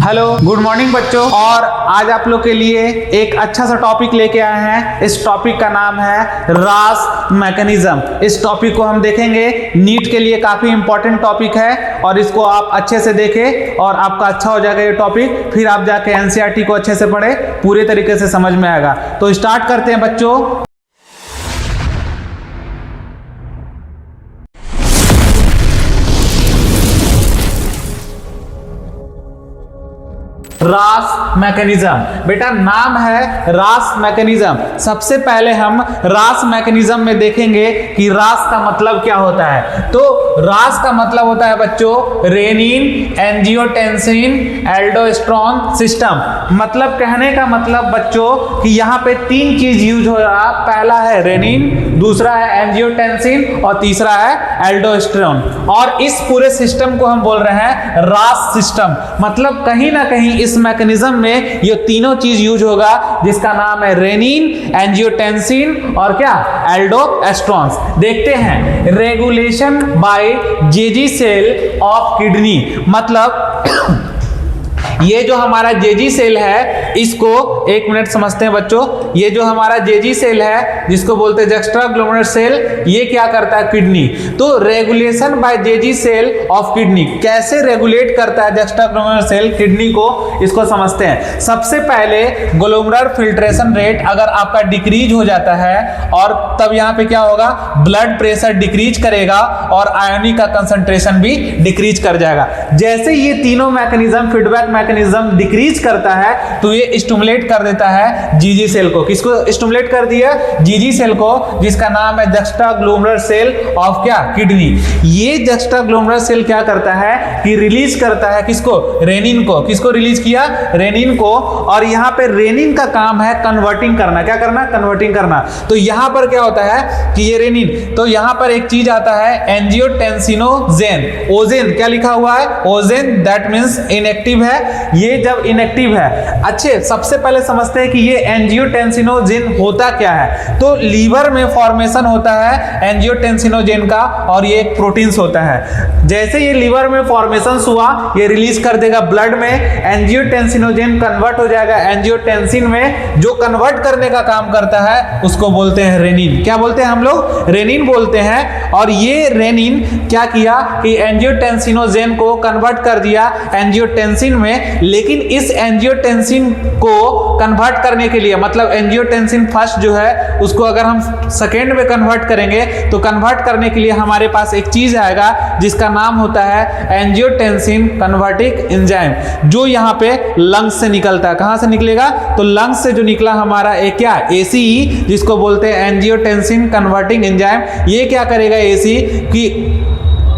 Hello, good morning बच्चों। और आज आप लोग के लिए एक अच्छा सा टॉपिक लेके आए हैं। इस टॉपिक का नाम है रास मैकेनिज्म। इस टॉपिक को हम देखेंगे, नीट के लिए काफी इंपॉर्टेंट टॉपिक है और इसको आप अच्छे से देखें और आपका अच्छा हो जाएगा ये टॉपिक। फिर आप जाके एनसीईआरटी को अच्छे से पढ़े, पूरे तरीके से समझ में आएगा। तो स्टार्ट करते हैं बच्चों। रास मैकेनिज्म, बेटा नाम है रास मैकेनिज्म। सबसे पहले हम रास मैकेनिज्म में देखेंगे कि रास का मतलब क्या होता है। तो रास का मतलब होता है बच्चों रेनिन एंजियोटेंसिन एल्डोस्टेरोन सिस्टम। मतलब कहने का मतलब बच्चों कि यहाँ पे तीन चीज यूज हो रहा। पहला है रेनिन, दूसरा है एंजियोटेंसिन और तीसरा है एल्डोस्टेरोन। और इस पूरे सिस्टम को हम बोल रहे हैं रास सिस्टम। मतलब कहीं ना कहीं इस मैकेनिज्म में ये तीनों चीज यूज होगा, जिसका नाम है रेनिन एंजियोटेंसिन और क्या एल्डोस्टेरोन। देखते हैं regulation by JG cell of kidney. मतलब ये जो हमारा जेजी सेल है, इसको एक मिनट समझते हैं बच्चों। ये जो हमारा जेजी सेल है, जिसको बोलते हैं जस्ट्रा ग्लोमेरुलर सेल, ये क्या करता है किडनी। तो regulation by JG cell of kidney, कैसे रेगुलेट करता है जस्ट्रा ग्लोमेरुलर सेल किडनी को, इसको समझते हैं। सबसे पहले ग्लोमेरुलर फिल्ट्रेशन रेट अगर आपका डिक्रीज हो जाता है, और तब यहाँ पे क्या होगा, ब्लड प्रेशर डिक्रीज करेगा और आयोनिक का कंसंट्रेशन भी डिक्रीज कर जाएगा। जैसे ये तीनों मैकेनिज्म फीडबैक मैकेनिज्म डिक्रीज करता है, तो ये स्टिमुलेट कर देता है जीजी सेल को। किसको स्टिमुलेट कर दिया? जीजी सेल को, जिसका नाम है जस्ट्रा ग्लोमेरुलर सेल ऑफ क्या किडनी। ये जस्ट्रा ग्लोमेरुलर सेल क्या करता है कि रिलीज करता है किसको, रेनिन को। किसको रिलीज किया? रेनिन को। और यहाँ पे रेनिन का काम है कन्वर्टिंग करना। क्या करना? कन्वर्टिंग करना। तो यहाँ पर क्या होता है कि ये रेनिन, तो यहाँ पर एक चीज आता है एंजियोटेंसिनोजेन। ओजेन क्या लिखा हुआ है? ओजेन, दैट मींस इनएक्टिव है। ये जब इनएक्टिव है, अच्छे सबसे पहले समझते हैं कि ये एंजियोटेंसिनोजेन होता क्या है। तो लीवर में फॉर्मेशन होता है एंजियोटेंसिनोजेन का, और ये एक प्रोटीन्स होता है। जैसे ये लीवर में फॉर्मेशन हुआ, ये रिलीज कर देगा ब्लड में, एंजियोटेंसिनोजेन कन्वर्ट हो जाएगा एंजियोटेंसिन में। जो कन्वर्ट करने का काम करता है उसको बोलते हैं रेनिन। क्या बोलते हैं हम लोग? रेनिन बोलते हैं। और ये रेनिन क्या किया कि एंजियोटेंसिनोजेन को कन्वर्ट कर दिया एंजियोटेंसिन में। लेकिन इस एंजियोटेंसिन को कन्वर्ट करने के लिए, मतलब एंजियोटेंसिन फर्स्ट जो है उसको अगर हम सेकेंड में कन्वर्ट करेंगे, तो कन्वर्ट करने के लिए हमारे पास एक चीज आएगा जिसका नाम होता है एंजियोटेंसिन कन्वर्टिंग एंजाइम, जो यहाँ पे लंग्स से निकलता है। कहां से निकलेगा? तो लंग्स से जो निकला हमारा एक क्या एसीई, जिसको बोलते हैं एंजियोटेंसिन कन्वर्टिंग एंजाइम। ये क्या करेगा एसी कि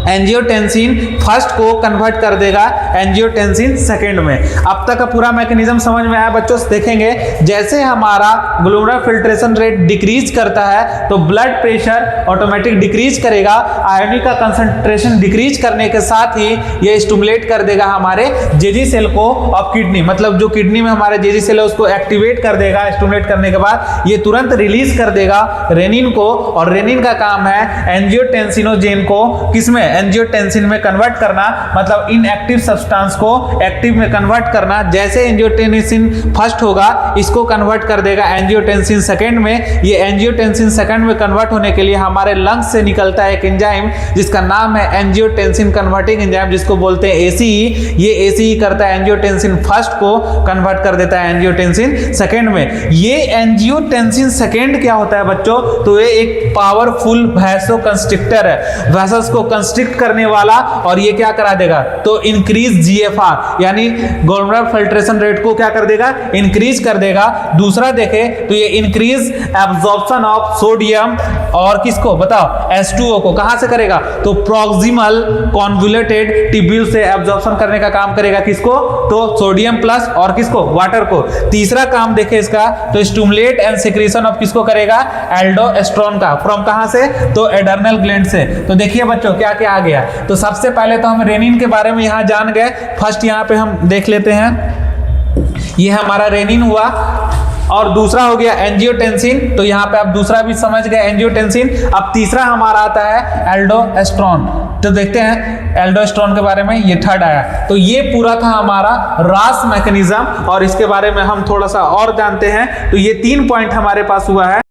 एंजियोटेंसिन फर्स्ट को कन्वर्ट कर देगा एंजियोटेंसिन सेकेंड में। अब तक का पूरा मैकेनिज्म समझ में आया बच्चों? देखेंगे जैसे हमारा ग्लोमेरुलर फिल्ट्रेशन रेट डिक्रीज करता है, तो ब्लड प्रेशर ऑटोमेटिक डिक्रीज करेगा। आयोनिक का कंसंट्रेशन डिक्रीज करने के साथ ही ये स्टिमुलेट कर देगा हमारे जेजी सेल को ऑफ किडनी। मतलब जो किडनी में हमारे जेजी सेल है उसको एक्टिवेट कर देगा। स्टिमुलेट करने के बाद ये तुरंत रिलीज कर देगा रेनिन को, और रेनिन का काम है एंजियोटेंसिनोजेन को किसमें, एंजियोटेंसिन में कन्वर्ट करना। मतलब इनएक्टिव सब्सटेंस को एक्टिव में कन्वर्ट करना। जैसे एंजियोटेंसिन फर्स्ट होगा, इसको कन्वर्ट कर देगा एंजियोटेंसिन सेकंड में। ये एंजियोटेंसिन सेकंड में कन्वर्ट होने के लिए हमारे लंग्स से निकलता है एक एंजाइम जिसका नाम है एंजियोटेंसिन कन्वर्टिंग एंजाइम, जिसको बोलते हैं एसीई। ये एसीई करता है एंजियोटेंसिन फर्स्ट को कन्वर्ट कर देता है एंजियोटेंसिन सेकंड में। ये एंजियोटेंसिन सेकंड क्या होता है बच्चों? तो ये एक पावरफुल वैसोकंस्ट्रिक्टर है, वेसल्स को कंस्ट्रिक्ट करने वाला। और ये क्या करा देगा? तो इंक्रीज जीएफआर, यानी ग्लोमेरुलर फिल्ट्रेशन रेट को क्या कर देगा? इंक्रीज कर देगा। दूसरा देखे तो ये इंक्रीज एब्जॉर्प्शन ऑफ सोडियम और किसको बताओ, H2O को। कहां से करेगा? तो प्रॉक्सिमल कॉन्वोल्यूटेड ट्यूब्यूल से एब्जॉर्प्शन करने का काम करेगा। किसको? तो सोडियम प्लस और किसको? वाटर को। तीसरा काम देखे इसका, तो स्टिमुलेट एंड सिक्रीशन ऑफ किसको करेगा? एल्डोस्टेरोन का। फ्रॉम कहां से? तो एडर्नल ग्लैंड से। तो देखिए बच्चों क्या क्या आ गया। तो सबसे पहले तो हम रेनिन के बारे में यहां जान गए। फर्स्ट यहां पे हम देख लेते हैं, ये हमारा रेनिन हुआ। और दूसरा हो गया एंजियोटेंसिन, तो यहाँ पे आप दूसरा भी समझ गए एंजियोटेंसिन। अब तीसरा हमारा आता है एल्डोस्टेरोन। तो देखते हैं एल्डोस्टेरोन के बारे में, ये थर्ड आया। तो ये पूरा था हमारा रास मैकेनिज्म, और इसके बारे में हम थोड़ा सा और जानते हैं। तो ये 3 पॉइंट हमारे पास हुआ है